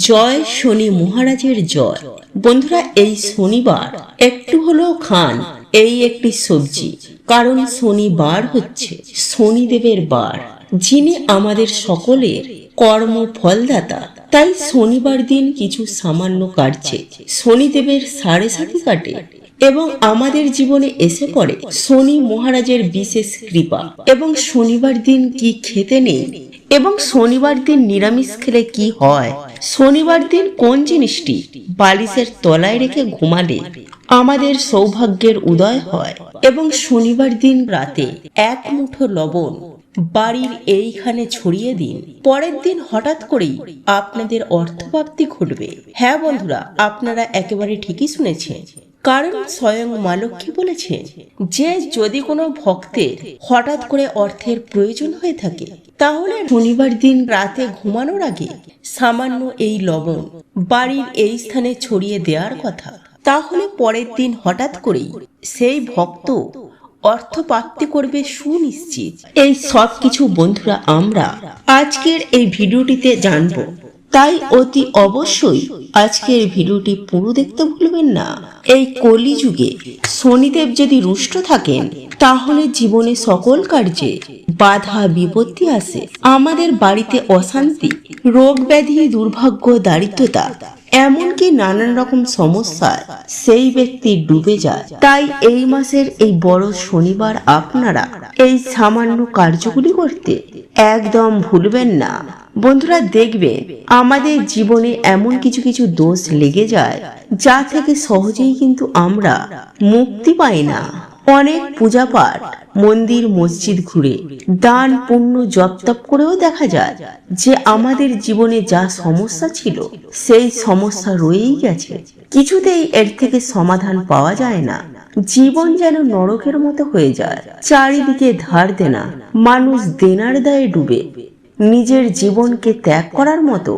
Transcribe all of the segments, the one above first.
জয় শনি মহারাজের জয়। বন্ধুরা, এই শনিবার একটু হলেও খান এই একটি সবজি, কারণ শনিবার হচ্ছে শনিদেবের বার, যিনি আমাদের সকলের কর্ম ফলদাতা। তাই শনিবার দিন কিছু সামান্য কার্যে শনিদেবের সাড়ে সাথী কাটে এবং আমাদের জীবনে এসে পড়ে শনি মহারাজের বিশেষ কৃপা। এবং শনিবার দিন কি খেতে নেই এবং শনিবার দিন নিরামিষ খেলে কি হয়, শনিবার দিন কোন জিনিসটি বালিশের তলায় রেখে ঘুমালে আমাদের সৌভাগ্যের উদয় হয়, এবং শনিবার দিন রাতে এক মুঠো লবণ বাড়ির এইখানে ছড়িয়ে দিন, পরের দিন হঠাৎ করেই আপনাদের অর্থপ্রাপ্তি ঘটবে। হ্যাঁ বন্ধুরা, আপনারা একেবারে ঠিকই শুনেছেন, কারণ স্বয়ং মা লক্ষ্মী বলেছেন যে যদি কোনো ভক্তের হঠাৎ করে অর্থের প্রয়োজন হয়ে থাকে, তাহলে শনিবার দিন রাতে ঘুমানোর আগে সামান্য এই লবণ বাড়ির এই স্থানে ছড়িয়ে দেওয়ার কথা। তাহলে পরের দিন হঠাৎ করেই সেই ভক্ত অর্থপ্রাপ্তি করবে সুনিশ্চিত। এই সব কিছু বন্ধুরা আমরা আজকের এই ভিডিওটিতে জানবো, তাই অতি অবশ্যই আজকের ভিডিওটি পুরো দেখতে ভুলবেন না। এই কলিযুগে শনিদেব যদি রুষ্ট থাকেন, তাহলে জীবনে সকল কার্যে বাধা বিপত্তি আসে, আমাদের বাড়িতে অশান্তি, রোগ ব্যাধি, দুর্ভাগ্য, দারিদ্রতা, এমনকি নানান রকম সমস্যায় সেই ব্যক্তি ডুবে যায়। তাই এই মাসের এই বড় শনিবার আপনারা এই সামান্য কার্যগুলি করতে একদম ভুলবেন না। বন্ধুরা, দেখবেন আমাদের জীবনে এমন কিছু কিছু দোষ লেগে যায় যা থেকে সহজেই কিন্তু আমরা মুক্তি পাই না। অনেক পূজা পাঠ, মন্দির মসজিদ ঘুরে, দান পুণ্য জপ তপ করেও দেখা যায় যে আমাদের জীবনে যা সমস্যা ছিল সেই সমস্যা রয়েই গেছে, কিছুতেই এর থেকে সমাধান পাওয়া যায় না। জীবন যেন নরকের মতো হয়ে যায়, চারিদিকে ধার দেনা, মানুষ দেনার দায়ে ডুবে নিজের জীবনকে ত্যাগ করার মতো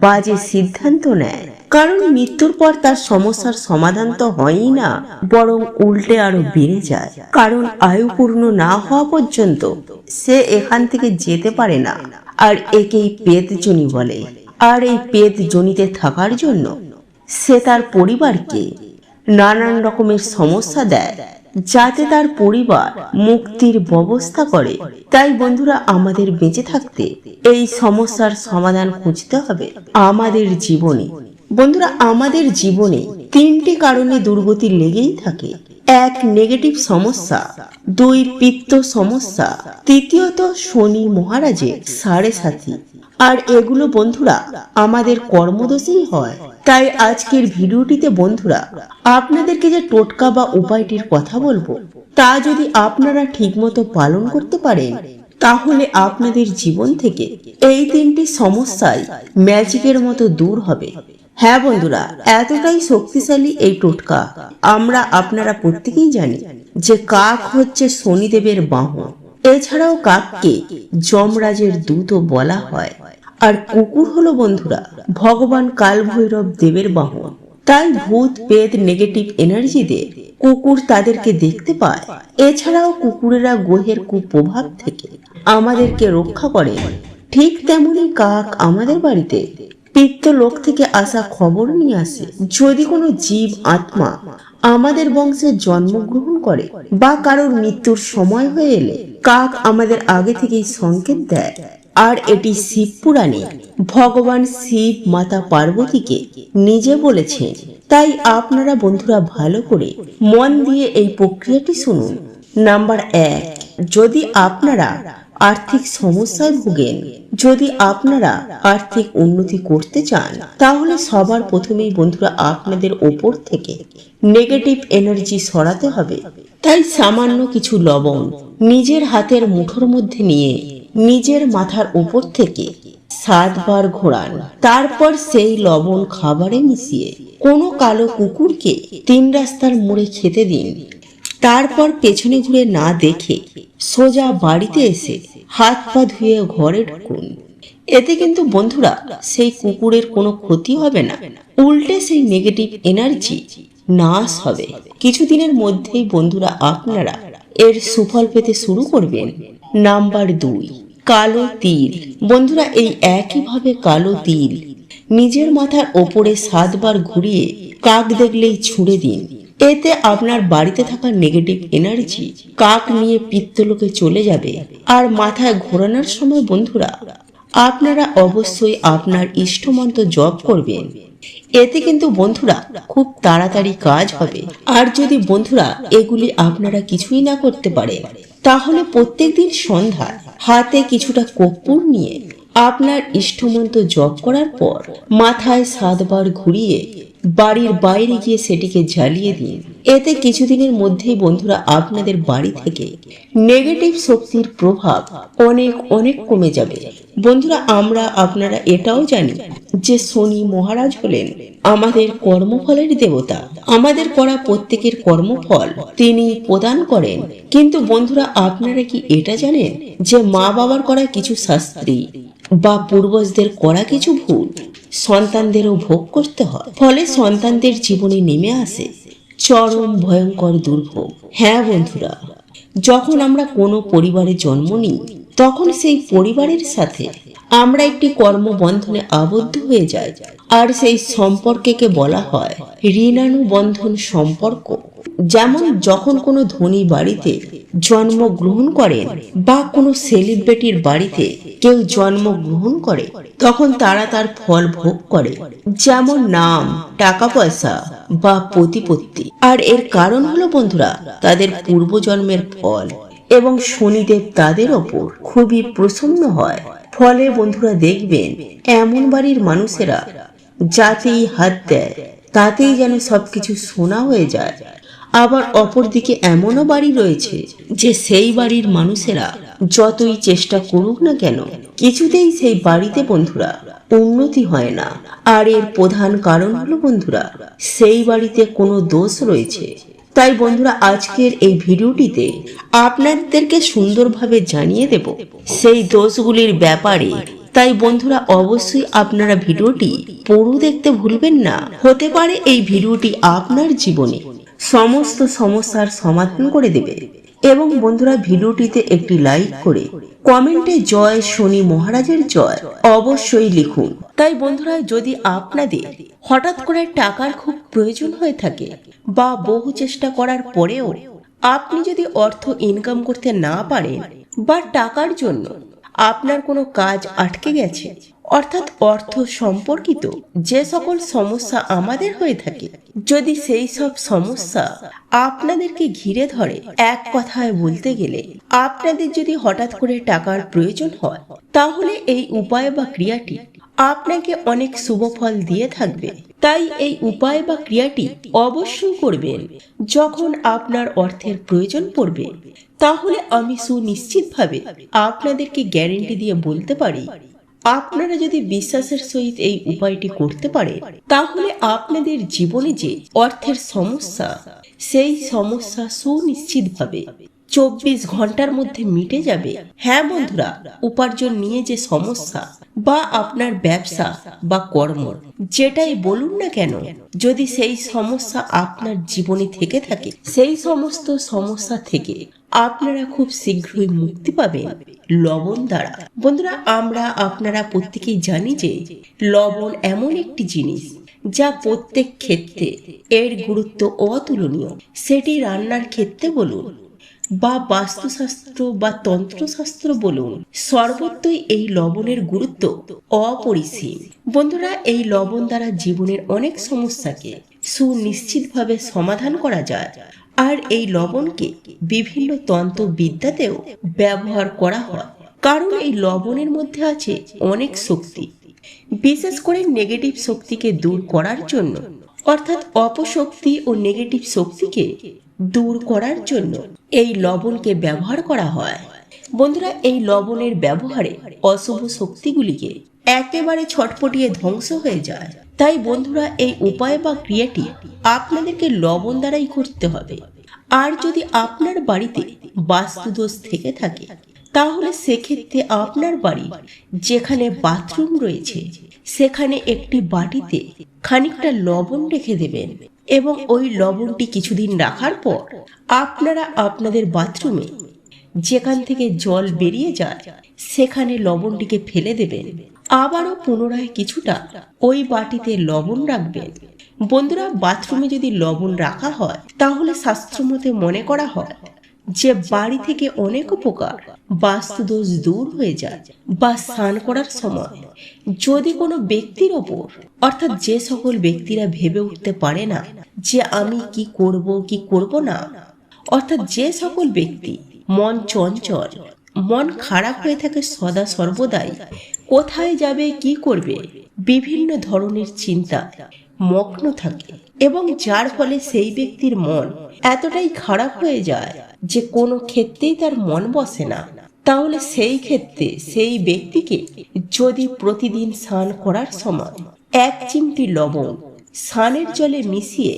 বাজে সিদ্ধান্ত নেয়, কারণ মৃত্যুর পর তার সমস্যার সমাধান তো হয়ই না, বরং উল্টে আরো বেড়ে যায়। কারণ আয়ু পূর্ণ না হওয়া পর্যন্ত সে এখান থেকে যেতে পারে না, আর একেই পেতজনি বলে। আর এই পেতজনিতে থাকার জন্য সে তার পরিবারকে নানান রকমের সমস্যা দেয়, যাতে তার পরিবার মুক্তির ব্যবস্থা করে। তাই বন্ধুরা, আমাদের বেঁচে থাকতে এই সমস্যার সমাধান খুঁজতে হবে আমাদের জীবনে। বন্ধুরা, আমাদের জীবনে তিনটি কারণে দুর্গতি লেগেই থাকে। এক, নেগেটিভ সমস্যা; দুই, পিত্ত সমস্যা; তৃতীয়ত শনি মহারাজের সাড়ে সাথী। আর এগুলো বন্ধুরা আমাদের কর্মদোষেই হয়। তাই আজকের ভিডিওটিতে বন্ধুরা আপনাদেরকে যে টোটকা বা উপায়টির কথা বলবো, তা যদি আপনারা ঠিকমতো পালন করতে পারেন, তাহলে আপনাদের জীবন থেকে এই তিনটি সমস্যাই ম্যাজিকের মতো দূর হবে। হ্যাঁ বন্ধুরা, এতটাই শক্তিশালী এই টোটকা। আমরা আপনারা প্রত্যেকেই জানি যে কাক হচ্ছে শনিদেবের বাহন। এছাড়াও কাককে যমরাজের দূতও বলা হয়। আর কুকুর হলো বন্ধুরা ভগবান কাল ভৈরব দেবের বাহন। তাই ভূত পেত নেগেটিভ এনার্জিতে কুকুর তাদেরকে দেখতে পায়। এছাড়াও কুকুরেরা গ্রহের কুপ্রভাব থেকে আমাদেরকে রক্ষা করে। ঠিক তেমনি কাক আমাদের বাড়িতে পিত্ত লোক থেকে আসা খবর নিয়ে আসে। যদি কোনো জীব আত্মা আমাদের বংশে জন্মগ্রহণ করে বা কারোর মৃত্যুর সময় হয়ে এলে, কাক আমাদের আগে থেকেই সংকেত দেয়। আর এটি শিব পুরাণে ভগবান শিব মাতা পার্বতীকে নিজে বলেছেন। তাই আপনারা বন্ধুরা ভালো করে মন দিয়ে এই প্রক্রিয়াটি শুনুন। নাম্বার 1, যদি আপনারা আর্থিক সমস্যায় ভুগেন, যদি আপনারা আর্থিক উন্নতি করতে চান, তাহলে সবার প্রথমেই বন্ধুরা আপনাদের ওপর থেকে নেগেটিভ এনার্জি সরাতে হবে। তাই সামান্য কিছু লবণ নিজের হাতের মুঠোর মধ্যে নিয়ে নিজের মাথার উপর থেকে 7 বার ঘোরান। তারপর সেই লবণ খাবারে মিশিয়ে কোনো কালো কুকুরকে 3 রাস্তার মোড়ে খেতে দিন। তারপর পেছনে ঘুরে না দেখে সোজা বাড়িতে এসে হাত পা ধুয়ে ঘরে ঢুকুন। এতে কিন্তু বন্ধুরা সেই কুকুরের কোনো ক্ষতি হবে না, উল্টে সেই নেগেটিভ এনার্জি নাশ হবে। কিছুদিনের মধ্যেই বন্ধুরা আপনারা এর সুফল পেতে শুরু করবেন। নাম্বার 2, কালো তিল। বন্ধুরা এই একইভাবে কালো তিল নিজের মাথার ওপরে 7 বার ঘুরিয়ে কাক দেখলেই ছুঁড়ে দিন। এতে আপনার বাড়িতে থাকা নেগেটিভ এনার্জি কাক নিয়ে পিত্তলোকে চলে যাবে। আর মাথায় ঘোরানোর সময় বন্ধুরা আপনারা অবশ্যই আপনার ইষ্টমন্ত্র জপ করবেন। এতে কিন্তু বন্ধুরা খুব তাড়াতাড়ি কাজ হবে। আর যদি বন্ধুরা এগুলি আপনারা কিছুই না করতে পারেন, তাহলে প্রত্যেকদিন সন্ধ্যায় হাতে কিছুটা কর্পূর নিয়ে আপনার ইষ্টমন্ত্র জপ করার পর মাথায় 7 বার ঘুরিয়ে বাড়ির বাইরে গিয়ে সেটিকে জ্বালিয়ে দিন। এতে কিছুদিনের মধ্যেই বন্ধুরা আপনাদের বাড়ি থেকে নেগেটিভ শক্তির প্রভাব অনেক অনেক কমে যাবে। বন্ধুরা আপনারা এটাও জানি যে শনি মহারাজ হলেন আমাদের কর্মফলের দেবতা। আমাদের করা প্রত্যেকের কর্মফল তিনি প্রদান করেন। কিন্তু বন্ধুরা আপনারা কি এটা জানেন যে মা বাবার করা কিছু শাস্ত্রী বা পূর্বজদের করা কিছু ভুল সন্তানদেরও ভোগ করতে হয়, ফলে সন্তানদের জীবনে নেমে আসে চরম ভয়ঙ্কর দুর্ভোগ। হ্যাঁ বন্ধুরা, যখন আমরা কোনো পরিবারে জন্ম নিই তখন সেই পরিবারের সাথে আমরা একটি কর্মবন্ধনে আবদ্ধ হয়ে যাই। আর সেই সম্পর্ককে বলা হয় ঋণানুবন্ধন সম্পর্ক। যেমন যখন কোনো ধনী বাড়িতে জন্মগ্রহণ করেন বা কোনো সেলিব্রিটির বাড়িতে কেউ জন্মগ্রহণ করে, তখন তারা তার ফল ভোগ করে, যেমন নাম, টাকা পয়সা বা প্রতিপত্তি। আর এর কারণ হলো বন্ধুরা তাদের পূর্বজন্মের ফল, এবং শনিদেব তাদের ওপর খুবই প্রসন্ন হয়। ফলে বন্ধুরা দেখবেন এমন বাড়ির মানুষেরা যাতেই হাত দেয় তাতেই যেন সবকিছু সোনা হয়ে যায়। আবার অপরদিকে এমনও বাড়ি রয়েছে যে সেই বাড়ির মানুষেরা যতই চেষ্টা করুক না কেন কিছুতেই সেই বাড়িতে বন্ধুরা উন্নতি হয় না। আর এর প্রধান কারণ হলো বন্ধুরা সেই বাড়িতে কোনো দোষ রয়েছে। তাই বন্ধুরা আজকের এই ভিডিওটিতে আপনাদেরকে সুন্দরভাবে জানিয়ে দেব সেই দোষগুলির ব্যাপারে। তাই বন্ধুরা অবশ্যই আপনারা ভিডিওটি পুরো দেখতে ভুলবেন না। হতে পারে এই ভিডিওটি আপনার জীবনে সমস্ত সমস্যার সমাধান করে দেবে। এবং বন্ধুরা ভিডিওটিতে একটি লাইক করে কমেন্টে জয় শনি মহারাজের জয় অবশ্যই লিখুন। তাই বন্ধুরা যদি আপনাদের হঠাৎ করে টাকার খুব প্রয়োজন হয়ে থাকে বা বহু চেষ্টা করার পরেও আপনি যদি অর্থ ইনকাম করতে না পারেন বা টাকার জন্য আপনার কোনো কাজ আটকে গেছে, অর্থাৎ অর্থ সম্পর্কিত যে সকল সমস্যা আমাদের হয়ে থাকে, যদি সেই সব সমস্যা আপনাদেরকে ঘিরে ধরে, এক কথায় বলতে গেলে আপনাদের যদি হঠাৎ করে টাকার প্রয়োজন হয়, তাহলে এই উপায় বা ক্রিয়াটি আপনাকে অনেক শুভ ফল দিয়ে থাকবে। তাই এই উপায় বা ক্রিয়াটি অবশ্যই করবেন যখন আপনার অর্থের প্রয়োজন পড়বে। তাহলে আমি সুনিশ্চিতভাবে আপনাদেরকে গ্যারেন্টি দিয়ে বলতে পারি, আপনারা যদি বিশ্বাসের সহিত এই উপায়টি করতে পারেন, তাহলে আপনাদের জীবনে যে অর্থের সমস্যা, সেই সমস্যা সুনিশ্চিতভাবে 24 ঘন্টার মধ্যে মিটে যাবে। হ্যাঁ বন্ধুরা, উপার্জন নিয়ে যে সমস্যা বা আপনার ব্যবসা বা কর্ম যেটাই বলুন না কেন, যদি সেই সমস্যা আপনার জীবনে থেকে থাকে, সেই সমস্ত সমস্যা থেকে আপনারা খুব শীঘ্রই মুক্তি পাবেন লবণ দ্বারা। বন্ধুরা আপনারা প্রত্যেকেই জানি যে লবণ এমন একটি জিনিস যা প্রত্যেক ক্ষেত্রে এর গুরুত্ব অতুলনীয়। সেটি রান্নার ক্ষেত্রে বলুন বা বাস্তুশাস্ত্র বা তন্ত্রশাস্ত্র বলুন, সর্বত্রই এই লবণের গুরুত্ব অপরিসীম। বন্ধুরা এই লবণ দ্বারা জীবনের অনেক সমস্যাকে সুনিশ্চিতভাবে সমাধান করা যায়। আর এই লবণকে বিভিন্ন তন্ত্রবিদ্যাতেও ব্যবহার করা হয়, কারণ এই লবণের মধ্যে আছে অনেক শক্তি। বিশেষ করে নেগেটিভ শক্তিকে দূর করার জন্য, অর্থাৎ অপশক্তি ও নেগেটিভ শক্তিকে দূর করার জন্য এই লবণকে ব্যবহার করা হয়। বন্ধুরা এই লবণের ব্যবহারে অশুভ শক্তিগুলিকে একেবারে ছটপটিয়ে ধ্বংস হয়ে যায়। তাই বন্ধুরা এই উপায় বা ক্রিয়াটি আপনাদেরকে লবণ দ্বারাই করতে হবে। আর যদি আপনার বাড়িতে বাস্তুদোষ থেকে থাকে, তাহলে সেক্ষেত্রে আপনার বাড়ি যেখানে বাথরুম রয়েছে সেখানে একটি বাটিতে খানিকটা লবণ রেখে দেবেন, এবং ওই লবণটি কিছুদিন রাখার পর আপনারা আপনাদের বাথরুমে যেখান থেকে জল বেরিয়ে যায় সেখানে লবণটিকে ফেলে দেবেন। আবারও পুনরায় কিছুটা ওই বাটিতে লবণ রাখবেন। বন্ধুরা, বাথরুমে যদি লবণ রাখা হয় তাহলে শাস্ত্রমতে মনে করা হয় যে বাড়ি থেকে অনেক উপকার, বাস্তুদোষ দূর হয়ে যায়। বা স্নান করার সময় যদি কোনো ব্যক্তির ওপর, অর্থাৎ যে সকল ব্যক্তিরা ভেবে উঠতে পারে না যে আমি কি করব না, অর্থাৎ যে সকল ব্যক্তি মন চঞ্চল, মন খারাপ হয়ে থাকে সদা সর্বদাই, কোথায় যাবে কি করবে বিভিন্ন ধরনের চিন্তা মগ্ন থাকে, এবং যার ফলে সেই ব্যক্তির মন এতটাই খারাপ হয়ে যায় যে কোনো ক্ষেত্রেই তার মন বসে না, তাহলে সেই ক্ষেত্রে সেই ব্যক্তিকে যদি প্রতিদিন স্নান করার সময় 1 চিমটি লবণ স্নানের জলে মিশিয়ে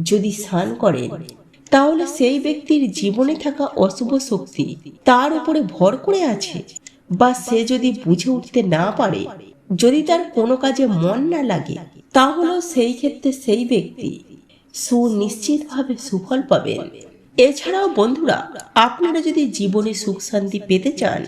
যদি স্নান করেন, তাহলে সেই ব্যক্তির জীবনে থাকা অশুভ শক্তি তার উপরে ভর করে আছে, বা সে যদি বুঝে উঠতে না পারে, যদি তার কোনো কাজে মন না লাগে, তাহলে সেই ক্ষেত্রে সেই ব্যক্তি সুনিশ্চিতভাবে সুফল পাবেন। এছাড়াও বন্ধুরা, আপনারা যদি জীবনে সুখ শান্তি পেতে চান,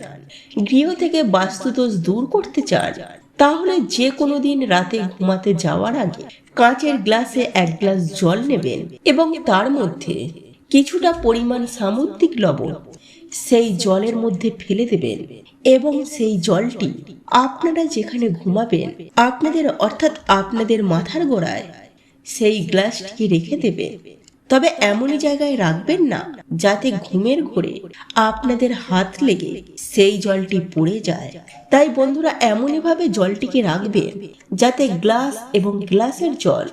গৃহ থেকে বাস্তুদোষ দূর করতে চান, তাহলে যে কোনো দিন রাতে ঘুমাতে যাওয়ার আগে কাঁচের গ্লাসে 1 গ্লাস জল নেবেন এবং তার মধ্যে কিছুটা পরিমাণ সামুদ্রিক লবণ সেই জলের মধ্যে ফেলে দেবেন, এবং সেই জলটি আপনারা যেখানে ঘুমাবেন আপনাদের, অর্থাৎ আপনাদের মাথার গোড়ায় সেই গ্লাসটিকে রেখে দেবেন। তবে এমনই জায়গায় রাখবেন না যাতে ঘুমের ঘোরে আপনাদের হাত লেগে সেই জলটি পড়ে যায়। তাই বন্ধুরা, এমনই ভাবে জলটিকে রাখবেন যাতে গ্লাস এবং গ্লাসের জল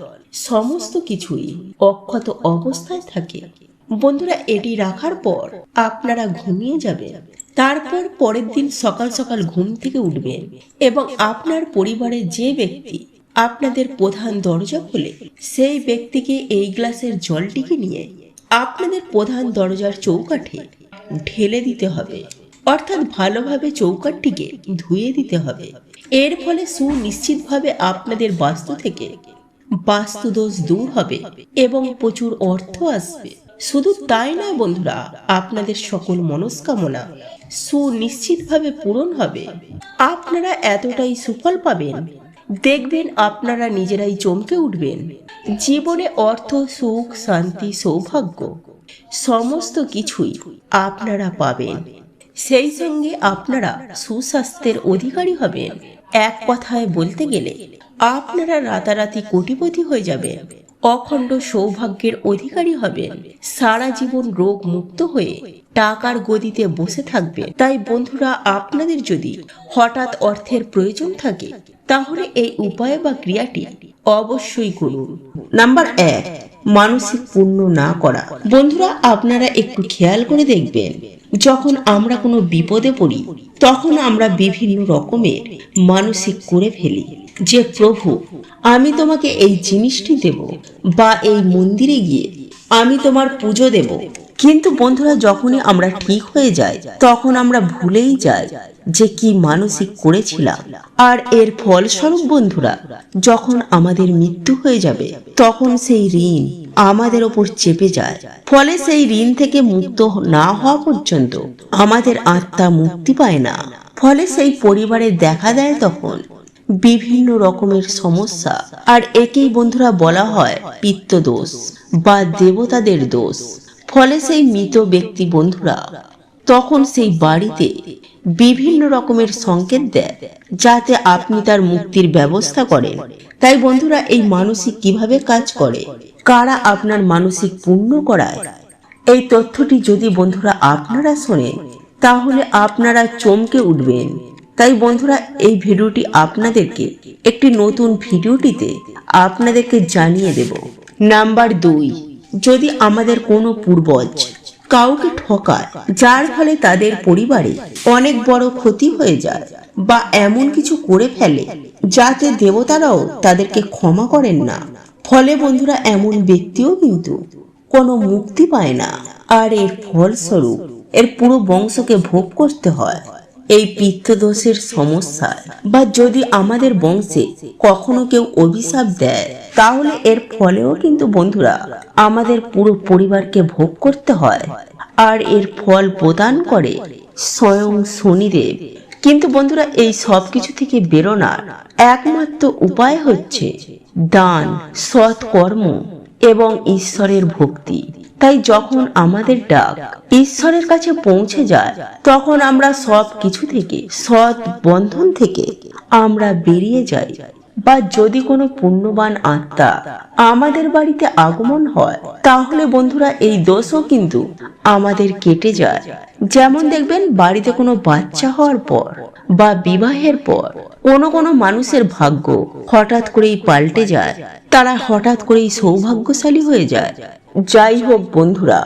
সমস্ত কিছুই অক্ষত অবস্থায় থাকে। বন্ধুরা, এটি রাখার পর আপনারা ঘুমিয়ে যাবেন। তারপর পরের দিন সকাল সকাল ঘুম থেকে উঠবেন এবং আপনার পরিবারের যে ব্যক্তি আপনাদের প্রধান দরজা খুলে, সেই ব্যক্তিকে এই গ্লাসের জলটিকে নিয়ে আপনাদের প্রধান দরজার চৌকাঠে ঢেলে দিতে হবে, অর্থাৎ ভালোভাবে চৌকাঠটিকে ধুয়ে দিতে হবে। এর ফলে সুনিশ্চিতভাবে আপনাদের বাস্তু থেকে বাস্তুদোষ দূর হবে এবং প্রচুর অর্থ আসবে। শুধু তাই নয় বন্ধুরা, আপনাদের সকল মনস্কামনা সুনিশ্চিতভাবে পূরণ হবে। আপনারা এতটাই সুফল পাবেন, দেখবেন আপনারা নিজেরাই চমকে উঠবেন। জীবনে অর্থ, সুখ, শান্তি, সৌভাগ্য সমস্ত কিছুই আপনারা পাবেন। সেই সঙ্গে আপনারা সুস্বাস্থ্যের অধিকারী হবেন। এক কথায় বলতে গেলে আপনারা রাতারাতি কোটিপতি হয়ে যাবেন, অখণ্ড সৌভাগ্যের অধিকারী হবেন, সারা জীবন রোগ মুক্ত হয়ে টাকার গদিতে বসে থাকবেন। তাই বন্ধুরা, আপনাদের যদি হঠাৎ অর্থের প্রয়োজন থাকে, তাহলে এই উপায় বা ক্রিয়াটি অবশ্যই করুন। নাম্বার 1, মানসিক পুণ্য না করা। বন্ধুরা, আপনারা একটু খেয়াল করে দেখবেন, যখন আমরা কোনো বিপদে পড়ি তখন আমরা বিভিন্ন রকমের মানসিক করে ফেলি যে প্রভু, আমি তোমাকে এই জিনিসটি দেব, বা এই মন্দিরে গিয়ে আমি তোমার পুজো দেব। কিন্তু বন্ধুরা, যখনই আমরা ঠিক হয়ে যাই তখন আমরা ভুলেই যাই যে কি মানসিক করেছিলাম। আর এর ফলস্বরূপ বন্ধুরা, যখন আমাদের মৃত্যু হয়ে যাবে তখন সেই ঋণ আমাদের ওপর চেপে যায়। ফলে সেই ঋণ থেকে মুক্ত না হওয়া পর্যন্ত আমাদের আত্মা মুক্তি পায় না। ফলে সেই পরিবারে দেখা দেয় তখন বিভিন্ন রকমের সমস্যা। আর একেই বন্ধুরা বলা হয় পিত্তদোষ বা দেবতাদের দোষ। ফলে সেই মৃত ব্যক্তি বন্ধুরা তখন সেই বাড়িতে বিভিন্ন রকমের সংকেত দেয় যাতে আপনি তার মুক্তির ব্যবস্থা করেন। তাই বন্ধুরা, এই মানসিক কিভাবে কাজ করে, কারা আপনার মানসিক পূর্ণ করায়, এই তথ্যটি যদি বন্ধুরা আপনারা শোনেন তাহলে আপনারা চমকে উঠবেন। তাই বন্ধুরা, এই ভিডিওটি আপনাদেরকে একটি নতুন ভিডিওটিতে আপনাদেরকে জানিয়ে দেব। নাম্বার 2, যদি আমাদের কোনো পূর্বজ কাউকে ঠকায় যার ফলে তাদের পরিবারে অনেক বড় ক্ষতি হয়ে যায়, বা এমন কিছু করে ফেলে যাতে দেবতারাও তাদেরকে ক্ষমা করেন না, ফলে বন্ধুরা এমন ব্যক্তিও কিন্তু কোনো মুক্তি পায় না। আর এর ফলস্বরূপ এর পুরো বংশকে ভোগ করতে হয় এই পিত্তদোষের সমস্যা। বা যদি আমাদের বংশে কখনো কেউ অভিশাপ দেয়, তাহলে এর ফলেও কিন্তু বন্ধুরা আমাদের পুরো পরিবারকে ভোগ করতে হয়। আর এর ফল প্রদান করে স্বয়ং শনিদেব। কিন্তু বন্ধুরা এই সব কিছু থেকে বেরোনোর একমাত্র উপায় হচ্ছে দান, সৎ কর্ম এবং ঈশ্বরের ভক্তি। তাই যখন আমাদের ডাক ঈশ্বরের কাছে পৌঁছে যায়, তখন আমরা সব কিছু থেকে, সৎ বন্ধন থেকে আমরা বেরিয়ে যাই। বা যদি কোনো পুণ্যবান আত্মা আমাদের বাড়িতে আগমন হয়, তাহলে বন্ধুরা এই দোষও কিন্তু আমাদের কেটে যায়। যেমন দেখবেন বাড়িতে কোনো বাচ্চা হওয়ার পর বা বিবাহের পর কোনো মানুষের ভাগ্য হঠাৎ করেই পাল্টে যায়, তারা হঠাৎ করেই সৌভাগ্যশালী হয়ে যায়। যাই হোক বন্ধুরা,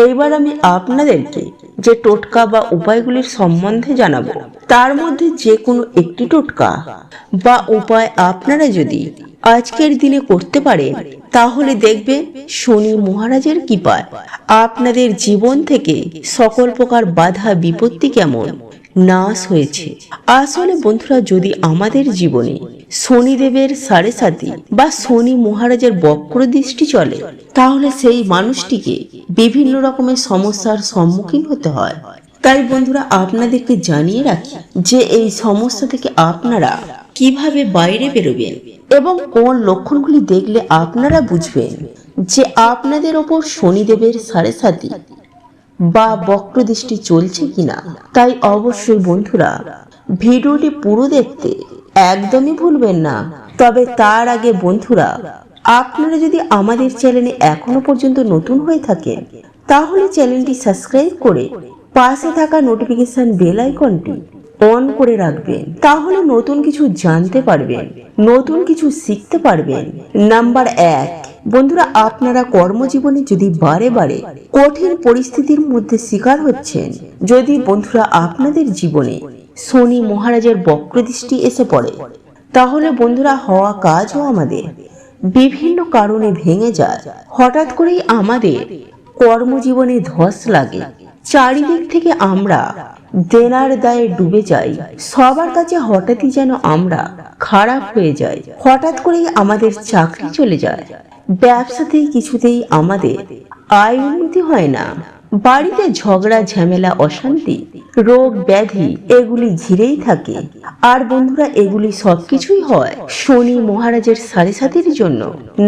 এইবার আমি আপনাদেরকে যে টোটকা বা উপায়গুলির সম্বন্ধে জানাবো, তার মধ্যে যে কোনো একটি টোটকা বা উপায় আপনারা যদি আজকের দিনে করতে পারেন, তাহলে দেখবেন শনি মহারাজের কৃপায় আপনাদের জীবন থেকে সকল প্রকার বাধা বিপত্তি কেমন নাশ হয়েছে। আসলে বন্ধুরা, যদি আমাদের জীবনে শনিদেবের সাড়ে সাতি বা শনি মহারাজের বক্র দৃষ্টি চলে, তাহলে সেই মানুষটিকে বিভিন্ন রকমের সমস্যার সম্মুখীন হতে হয়। তাই বন্ধুরা, আপনাদেরকে জানিয়ে রাখি যে এই সমস্যা থেকে আপনারা কিভাবে বাইরে বেরোবেন এবং কোন লক্ষণগুলি দেখলে আপনারা বুঝবেন যে আপনাদের ওপর শনিদেবের সাড়ে সাতি বা বক্র দৃষ্টি চলছে কিনা। তাই অবশ্যই বন্ধুরা, ভিডিওটি পুরো দেখতে একদমই ভুলবেন না। তবে তার আগে বন্ধুরা, আপনারা যদি আমাদের চ্যানেলে এখনো পর্যন্ত নতুন হয়ে থাকেন, তাহলে চ্যানেলটি সাবস্ক্রাইব করে পাশে থাকা নোটিফিকেশন বেল আইকনটি অন করে রাখবেন। তাহলে নতুন কিছু জানতে পারবেন, নতুন কিছু শিখতে পারবেন। নাম্বার 1, বন্ধুরা, আপনারা কর্মজীবনে যদি বারে বারে কঠিন পরিস্থিতির মধ্যে শিকার হচ্ছেন, যদি বন্ধুরা আপনাদের জীবনে শনি মহারাজের বক্রদৃষ্টি এসে পড়ে, তাহলে বন্ধুরা হওয়া কাজও আমাদের বিভিন্ন কারণে ভেঙে যায়। হঠাৎ করেই আমাদের কর্মজীবনে ধস লাগে, চারিদিক থেকে আমরা দেনার দায়ে ডুবে যাই, সবার কাছে হঠাৎই যেন আমরা খারাপ হয়ে যাই। হঠাৎ করেই আমাদের চাকরি চলে যায়, ব্যবসাতেই কিছুতেই আমাদের আয় উন্নতি হয় না, বাড়িতে ঝগড়া ঝামেলা অশান্তি রোগ ব্যাধি এগুলি ঘিরেই থাকে। আর বন্ধুরা, এগুলি সবকিছুই হয় শনি মহারাজের সাড়ে সাতির জন্য।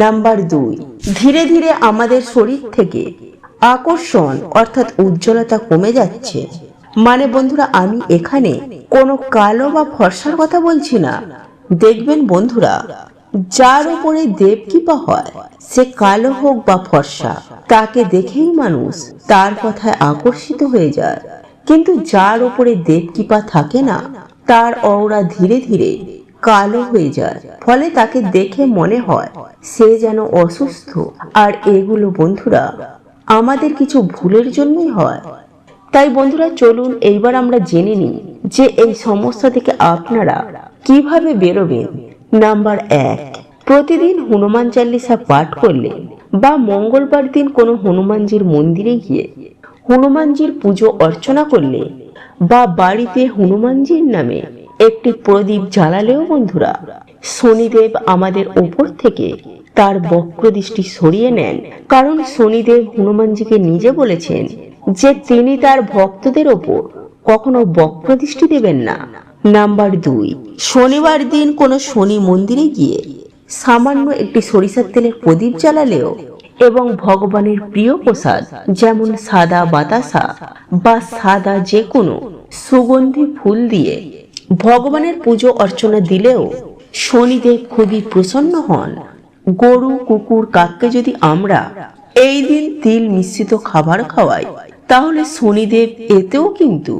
নাম্বার 2, ধীরে ধীরে আমাদের শরীর থেকে আকর্ষণ অর্থাৎ উজ্জ্বলতা কমে যাচ্ছে। মানে বন্ধুরা, আমি এখানে কোনো কালো বা ফর্সার কথা বলছি না। দেখবেন বন্ধুরা, যার উপরে দেব কৃপা হয়, সে কালো হোক বা ফর্সা, তাকে দেখেই মানুষ তার কথায় আকর্ষিত হয়ে যায়। কিন্তু যার উপরে দেব কৃপা থাকে না, তার অওরা ধীরে ধীরে কালো হয়ে যায়, ফলে তাকে দেখে মনে হয় সে যেন অসুস্থ। আর এগুলো বন্ধুরা আমাদের কিছু ভুলের জন্যই হয়। তাই বন্ধুরা, চলুন এইবার আমরা জেনে নিই যে এই সমস্যা থেকে আপনারা কিভাবে বেরোবেন। নাম্বার 1, প্রতিদিন হনুমান চালিসা পাঠ করলে বা মঙ্গলবার দিন কোনো হনুমানজির মন্দিরে গিয়ে হনুমানজির পুজো অর্চনা করলে বা বাড়িতে হনুমানজির নামে একটি প্রদীপ জ্বালালেও বন্ধুরা শনিদেব আমাদের ওপর থেকে তার বক্র দৃষ্টি সরিয়ে নেন। কারণ শনিদেব হনুমানজিকে নিজে বলেছেন যে তিনি তার ভক্তদের ওপর কখনো বক্র দৃষ্টি দেবেন না। নাম্বার 2, শনিবার দিন কোনো শনি মন্দিরে গিয়ে সামান্য একটি সরিষার তেলের প্রদীপ জ্বালালেও এবং ভগবানের প্রিয় প্রসাদ যেমন সাদা বাতাসা বা সাদা যে কোনো সুগন্ধি ফুল দিয়ে ভগবানের পুজো অর্চনা দিলেও শনিদেব খুবই প্রসন্ন হন। গরু কুকুর কাককে যদি আমরা এই দিন তিল মিশ্রিত খাবার খাওয়াই, তাহলে শনিদেব এতেও কিন্তু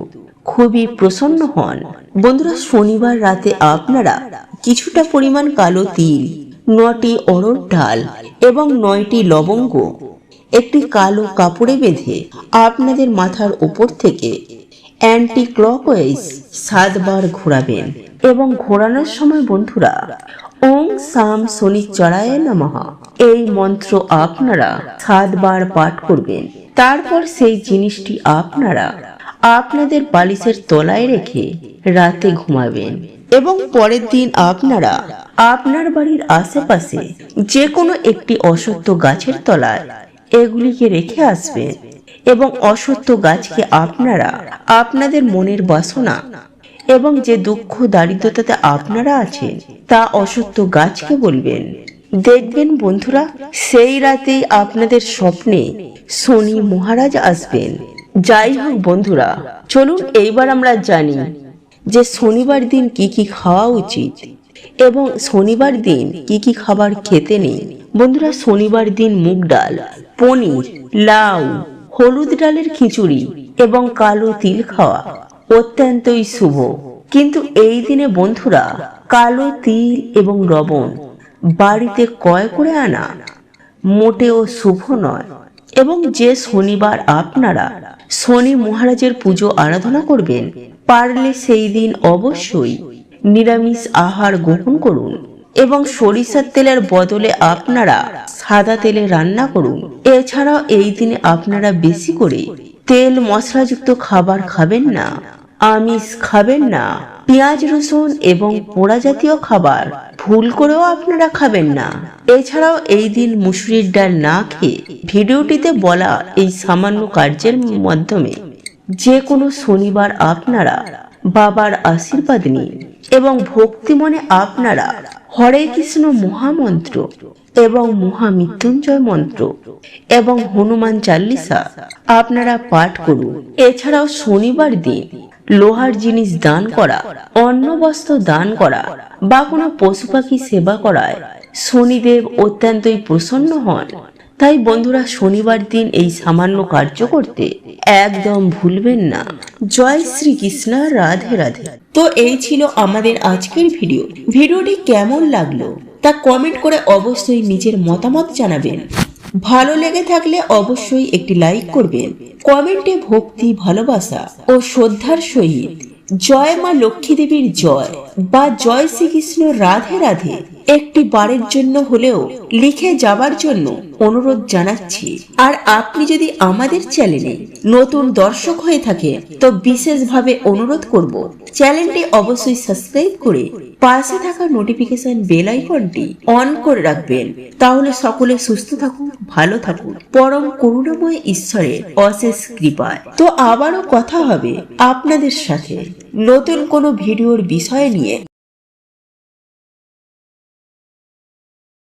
খুবই প্রসন্ন হন। বন্ধুরা, শনিবার রাতে আপনারা কিছুটা পরিমাণ কালো তিল, 9টি অড়হর ডাল এবং 9টি লবঙ্গ একটি কালো কাপড়ে বেঁধে আপনাদের মাথার উপর থেকে অ্যান্টি ক্লকওয়াইজ 7 বার ঘোরাবেন এবং ঘোরানোর সময় বন্ধুরা ওং সাম শনিশ্চরায় নমঃ এই মন্ত্র আপনারা 7 বার পাঠ করবেন। তারপর সেই জিনিসটি আপনারা আপনাদের বালিশের তলায় রেখে রাতে ঘুমাবেন এবং পরের দিন আপনারা আপনার বাড়ির আশেপাশে যে কোনো একটি অশ্বত্থ গাছের তলায় এগুলিকে রেখে আসবেন এবং অশ্বত্থ গাছকে আপনারা আপনাদের মনের বাসনা এবং যে দুঃখ দারিদ্রতাতে আপনারা আছেন তা অসত্য গাছকে বলবেন। দেখবেন বন্ধুরা, সেই রাতেই আপনাদের স্বপ্নে শনি মহারাজ আসবেন। যাই হোক বন্ধুরা, চলুন এইবার আমরা জানি যে শনিবার দিন কি কি খাওয়া উচিত এবং শনিবার দিন কি কি খাবার খেতে নেই। বন্ধুরা, শনিবার দিন মুগ ডাল, পনির, লাউ, হলুদ ডালের খিচুড়ি এবং কালো তিল খাওয়া অত্যন্তই শুভ। কিন্তু এই দিনে বন্ধুরা, কালো তিল এবং লবণ বাড়িতে ক্রয় করে আনা মোটেও শুভ নয়। এবং যে শনিবার আপনারা শনি মহারাজের পুজো আরাধনা করবেন, পারলে সেই দিন অবশ্যই নিরামিষ আহার গ্রহণ করুন এবং সরিষার তেলের বদলে আপনারা সাদা তেলে রান্না করুন। এছাড়াও এই দিনে আপনারা বেশি করে তেল মশলাযুক্ত খাবার খাবেন না, আমিষ খাবেন না, পেঁয়াজ রসুন এবং পোড়া জাতীয় খাবার ভুল করেও আপনারা খাবেন না। এছাড়াও এই দিন মুসুরির ডাল না খেয়ে ভিডিওটিতে বলা এই সামান্য কার্যের মাধ্যমে যে কোনো শনিবার আপনারা বাবার আশীর্বাদ নিন এবং ভক্তি মনে আপনারা হরে কৃষ্ণ মহামন্ত্র এবং মহামৃত্যুঞ্জয় মন্ত্র এবং হনুমান চাল্লিশা আপনারা পাঠ করুন। এছাড়াও শনিবার দিন লোহার জিনিস দান করা, অন্ন বস্ত্র দান করা বা কোনো পশু পাখি সেবা করায় শনিদেব অত্যন্তই প্রসন্ন হন। তাই বন্ধুরা, শনিবার দিন এই সামান্য কার্য করতে একদম ভুলবেন না। জয় শ্রীকৃষ্ণ, রাধে রাধে। তো এই ছিল আমাদের আজকের ভিডিওটি কেমন লাগলো তা কমেন্ট করে অবশ্যই নিজের মতামত জানাবেন। ভালো লেগে থাকলে অবশ্যই একটি লাইক করবেন। কমেন্টে ভক্তি, ভালোবাসা ও শ্রদ্ধার সহিত জয় মা লক্ষ্মী দেবীর জয় বা জয় শ্রীকৃষ্ণ, রাধে রাধে একটি বারের জন্য হলেও লিখে যাবার জন্য অনুরোধ জানাচ্ছি। আর আপনি যদি আমাদের চ্যানেলে নতুন দর্শক হয়ে থাকেন তো বিশেষভাবে অনুরোধ করব চ্যানেলটি অবশ্যই সাবস্ক্রাইব করে পাশে থাকা নোটিফিকেশন বেল আইকনটি অন করে রাখবেন। তাহলে সকলে সুস্থ থাকুন, ভালো থাকুন পরম করুণাময় ঈশ্বরের অশেষ কৃপায়। তো আবারও কথা হবে আপনাদের সাথে নতুন কোনো ভিডিওর বিষয় নিয়ে।